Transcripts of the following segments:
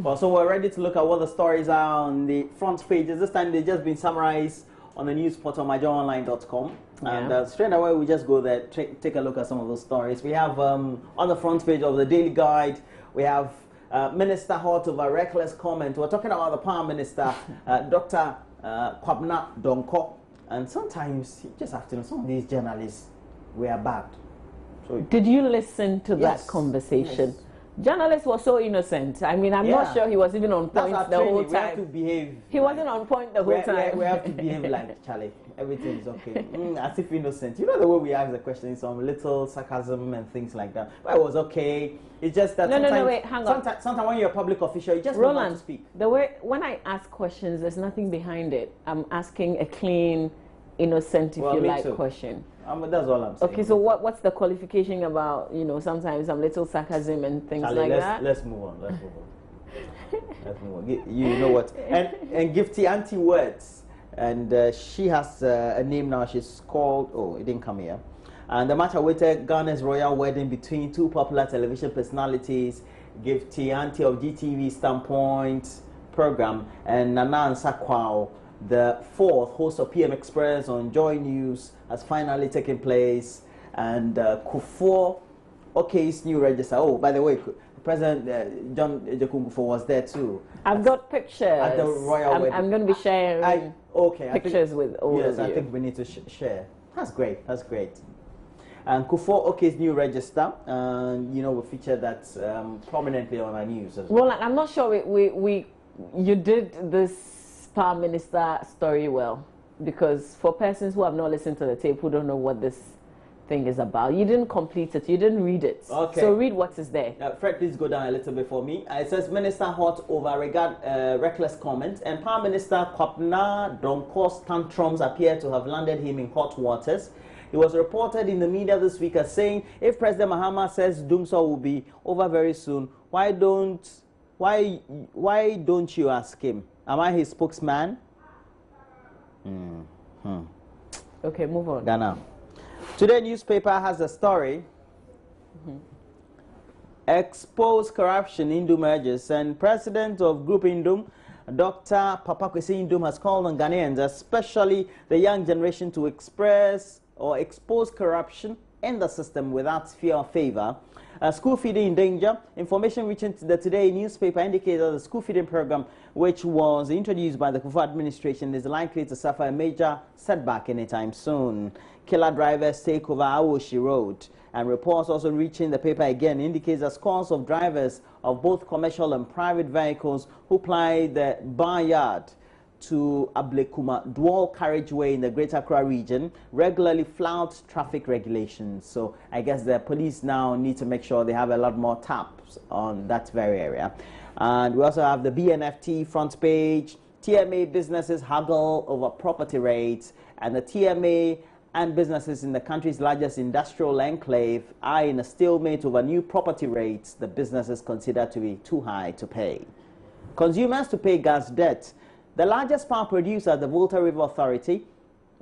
Well, so we're ready to look at what the stories are on the front pages. This time they've just been summarized on the news portal myjoyonline.com. And straight away we just go there, take a look at some of those stories. We have on the front page of the Daily Guide, we have Minister hot over reckless comment. We're talking about the Prime Minister, Dr. Kwabena Donko. And sometimes you just have to know, some of these journalists were bad. So, did you listen to that conversation? Yes. Journalist was so innocent. I mean, I'm not sure he was even on point the whole time. We have to behave. He wasn't on point the whole time. We have to behave like Charlie. Everything's okay. As if innocent. You know the way we ask the question, some little sarcasm and things like that. But it was okay. It's just that no, wait, hang on. Sometimes when you're a public official, you just don't want to speak. The way when I ask questions, there's nothing behind it. I'm asking a clean, innocent, if you like, question. That's all I'm saying. Okay, so what's the qualification about, you know, sometimes some little sarcasm and things like that? Let's move on. Let's move on. You know what? And Gifty Auntie Words. And she has a name now. She's called, it didn't come here. And the match awaited Ghana's royal wedding between two popular television personalities, Gifty Auntie of GTV Standpoint program and Nana Nsakwao, the fourth host of PM Express on Joy News, has finally taken place. And Kufuor Okay's new register. Oh, by the way, President John Ejekun Kufuor was there too. I've got pictures. At the royal wedding. I'm going to be sharing pictures with all of you. Yes, I think we need to share. That's great. That's great. And Kufuor Okay's new register, you know, we featured that prominently on our news as well. Well, I'm not sure you did this Prime Minister story well, because for persons who have not listened to the tape, who don't know what this thing is about, you didn't complete it, you didn't read it. Okay. So read what is there. Fred, please go down a little bit for me. It says Minister hot over reckless comment, and Prime Minister Kwabena Donko's tantrums appear to have landed him in hot waters. He was reported in the media this week as saying, if President Mahama says Dumsor will be over very soon, why don't you ask him? Am I his spokesman? Okay, move on. Ghana. Today newspaper has a story. Expose corruption in Indum urges, and President of Group Indum, Dr. Papakwesi Indum, has called on Ghanaians, especially the young generation, to express or expose corruption in the system without fear or favor. School feeding in danger. Information reaching to the Today newspaper indicates that the school feeding program, which was introduced by the Kufuor administration, is likely to suffer a major setback anytime soon. Killer drivers take over Awoshi Road. And reports also reaching the paper again indicates that scores of drivers of both commercial and private vehicles who ply the barnyard to Ablekuma dual carriageway in the Greater Accra region regularly flout traffic regulations. So I guess the police now need to make sure they have a lot more taps on that very area. And we also have the BNFT front page. TMA businesses haggle over property rates, and the TMA and businesses in the country's largest industrial enclave are in a stalemate over new property rates the businesses consider to be too high to pay. Consumers to pay gas debt. The largest power producer, the Volta River Authority,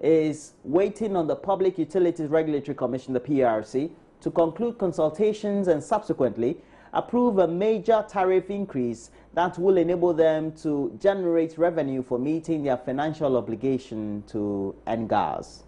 is waiting on the Public Utilities Regulatory Commission, the PRC, to conclude consultations and subsequently approve a major tariff increase that will enable them to generate revenue for meeting their financial obligation to NGAS.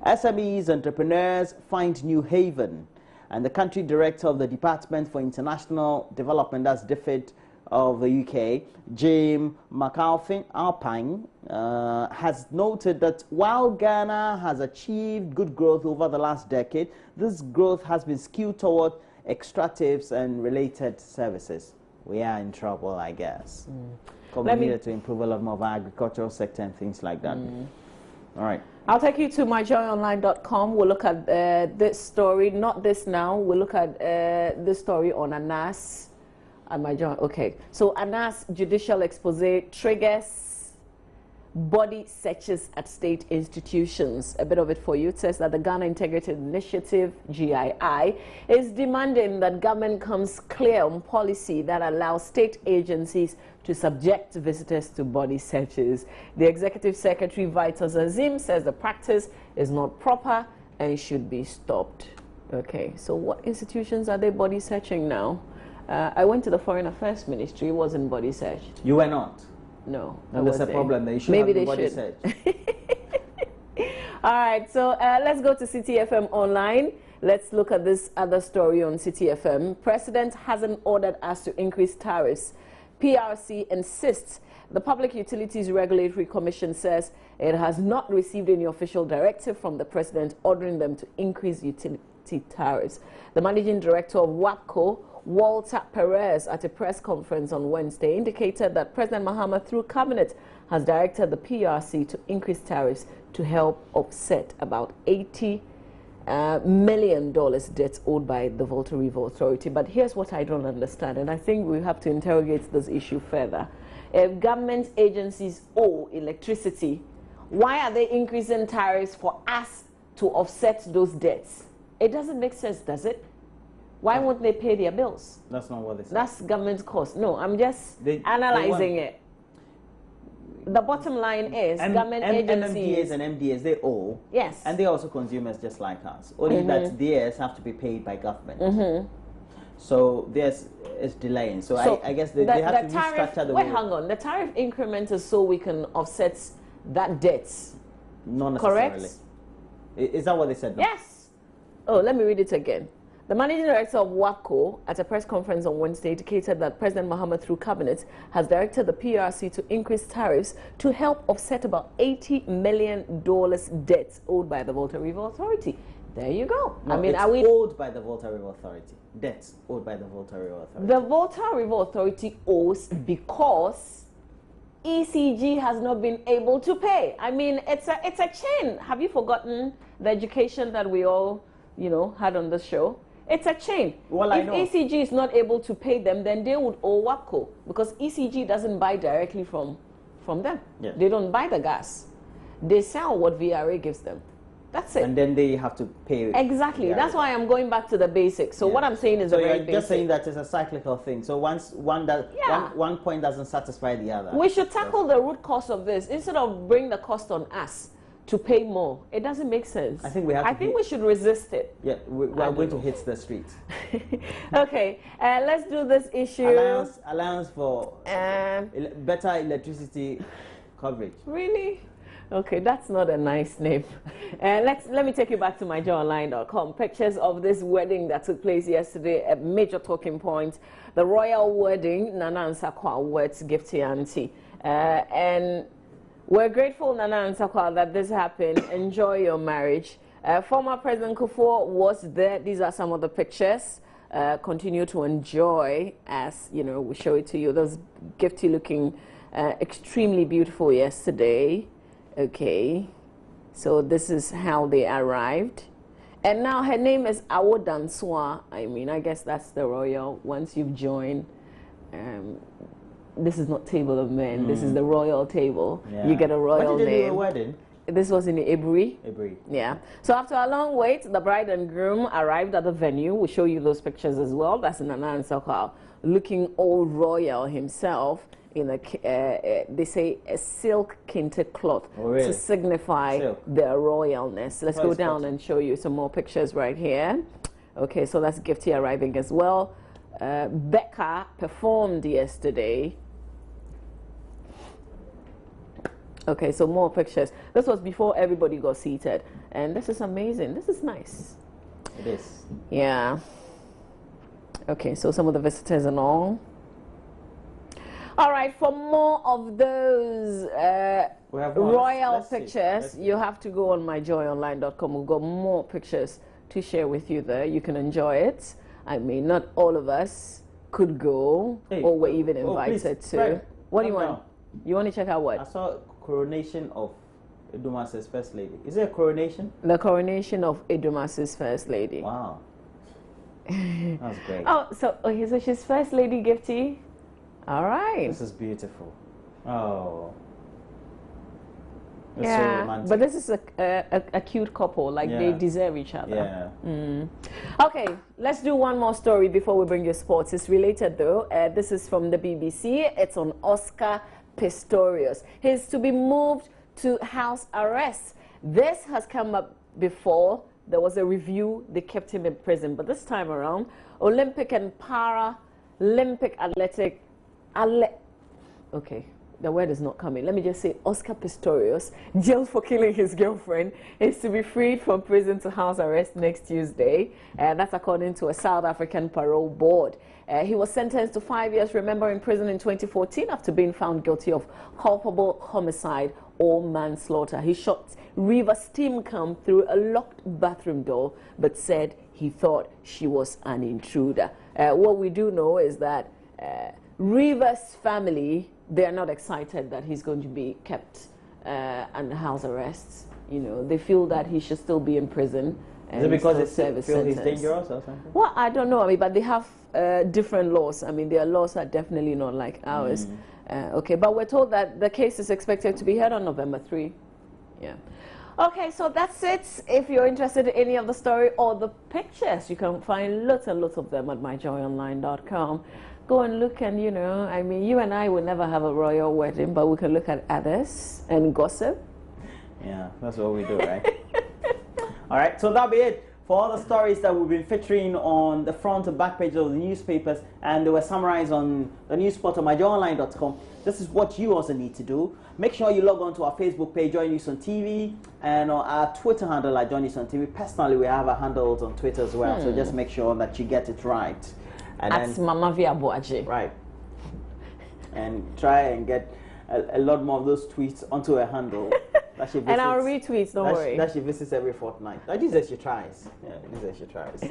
SMEs entrepreneurs find new haven, and the country director of the Department for International Development, that's DFID, of the UK, Jim McAlpin Alpine, has noted that while Ghana has achieved good growth over the last decade, this growth has been skewed toward extractives and related services. We are in trouble, I guess. We needed to improve a lot more of our agricultural sector and things like that. All right. I'll take you to myjoyonline.com. We'll look at this story, not this now. We'll look at this story on Anas. Okay, so Anas judicial expose triggers body searches at state institutions. A bit of it for you. It says that the Ghana Integrated Initiative, GII, is demanding that government comes clear on policy that allows state agencies to subject visitors to body searches. The Executive Secretary, Vitus Azim, says the practice is not proper and should be stopped. Okay, so what institutions are they body searching now? I went to the Foreign Affairs Ministry. It wasn't body searched. You were not? No. And there's a problem there. You should Maybe have they body should. search. All right, so let's go to City FM Online. Let's look at this other story on City FM. President hasn't ordered us to increase tariffs. PRC insists. The Public Utilities Regulatory Commission says it has not received any official directive from the president ordering them to increase utility tariffs. The managing director of WAPCO, Walter Perez, at a press conference on Wednesday, indicated that President Mahama, through cabinet, has directed the PRC to increase tariffs to help offset about $80 million debts owed by the Volta River Authority. But here's what I don't understand, and I think we have to interrogate this issue further. If government agencies owe electricity, why are they increasing tariffs for us to offset those debts? It doesn't make sense, does it? Why won't they pay their bills? That's not what they said. That's government's cost. No, I'm just analyzing it. The bottom line is government agencies... MMDAs and MDAs, they owe. Yes. And they're also consumers just like us. Only that theirs have to be paid by government. So theirs is delaying. So I guess they have to restructure the way. Wait, hang on. The tariff increment is so we can offset that debt. Not necessarily. Correct? Is that what they said? No? Yes. Oh, let me read it again. The managing director of WAPCO, at a press conference on Wednesday, indicated that President Mahama, through cabinet, has directed the PRC to increase tariffs to help offset about $80 million debts owed by the Volta River Authority. There you go. No, I mean, it's are we owed by the Volta River Authority? Debts owed by the Volta River Authority. The Volta River Authority owes because ECG has not been able to pay. I mean, it's a chain. Have you forgotten the education that we all, had on the show? It's a chain. Well, if ECG is not able to pay them, then they would owe WAPCO because ECG doesn't buy directly from them. Yes. They don't buy the gas. They sell what VRA gives them. That's it. And then they have to pay. Exactly. VRA. That's why I'm going back to the basics. So what I'm saying is very basic. Just saying that it's a cyclical thing. So once one point doesn't satisfy the other. We should tackle the root cause of this instead of bring the cost on us to pay more. It doesn't make sense. I think we should resist it. Yeah, we are going to hit the streets. Okay, let's do this issue. Allowance for better electricity coverage. Really? Okay, that's not a nice name. Let me take you back to myjoyonline.com. Pictures of this wedding that took place yesterday, a major talking point. The royal wedding, Nana Nsakwa weds Gifty Auntie. And we're grateful, Nana Nsakwa, that this happened. Enjoy your marriage. Former President Kufuor was there. These are some of the pictures. Continue to enjoy as, we show it to you. Those Gifty looking extremely beautiful yesterday. Okay, so this is how they arrived. And now her name is Awodanswa. I mean, I guess that's the royal. Once you've joined, this is not table of men. This is the royal table. Yeah. You get a royal name. When did they do a wedding? This was in Ebri. Ebri. Yeah. So after a long wait, the bride and groom arrived at the venue. We'll show you those pictures as well. That's Nana Nsakwa, looking all royal himself in they say a silk kente cloth to signify their royalness. Let's go down and show you some more pictures right here. Okay, so that's Gifty arriving as well. Becca performed yesterday. Okay, so more pictures. This was before everybody got seated. And this is amazing. This is nice. It is. Yeah. Okay, so some of the visitors and all. All right, for more of those royal pictures, you have to go on myjoyonline.com. We've got more pictures to share with you there. You can enjoy it. I mean, not all of us could go or were even invited to. Fred, what do you want? You want to check out what? I saw coronation of Edumas's first lady. Is it a coronation? The coronation of Edumas's first lady. Wow. That's great. So she's first lady Gifty. All right. This is beautiful. Oh. It's yeah, so romantic. But this is a cute couple. Like they deserve each other. Yeah. Okay, let's do one more story before we bring you sports. It's related though. This is from the BBC. It's on Oscar Pistorius. He's to be moved to house arrest. This has come up before. There was a review. They kept him in prison. But this time around, Olympic and para Olympic okay, the word is not coming. Let me just say Oscar Pistorius, jailed for killing his girlfriend, is to be freed from prison to house arrest next Tuesday. And that's according to a South African parole board. He was sentenced to 5 years, remember, in prison in 2014 after being found guilty of culpable homicide or manslaughter. He shot River Steamcamp through a locked bathroom door, but said he thought she was an intruder. What we do know is that River's family, they are not excited that he's going to be kept under house arrest. You know, they feel that he should still be in prison. Is it because they feel he's dangerous or something? Well, I don't know. I mean, but they have different laws. I mean, their laws are definitely not like ours. Okay, but we're told that the case is expected to be heard on November 3. Yeah. Okay, so that's it. If you're interested in any of the story or the pictures, you can find lots and lots of them at myjoyonline.com. Go and look, and you know, I mean, you and I will never have a royal wedding, but we can look at others and gossip. Yeah, that's what we do, right? All right, so that'll be it for all the stories that we've been featuring on the front and back pages of the newspapers, and they were summarized on the news portal myjoyonline.com. This is what you also need to do. Make sure you log on to our Facebook page, Joy News on TV, and our Twitter handle at Joy News on TV. Personally, we have our handles on Twitter as well, so just make sure that you get it right. And at Mama Via Boaji. Right. And try and get a lot more of those tweets onto a handle. That she visits, and our retweets, don't worry. That she visits every fortnight. These are she tries. Yeah, these are she tries.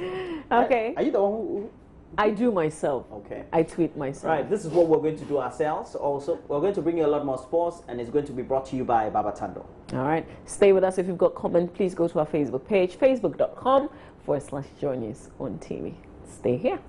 Okay. Are you the one who... I do myself. Okay. I tweet myself. Right, this is what we're going to do ourselves also. We're going to bring you a lot more sports, and it's going to be brought to you by Baba Tando. All right. Stay with us. If you've got comments, please go to our Facebook page, facebook.com/Joy News on TV. Stay here.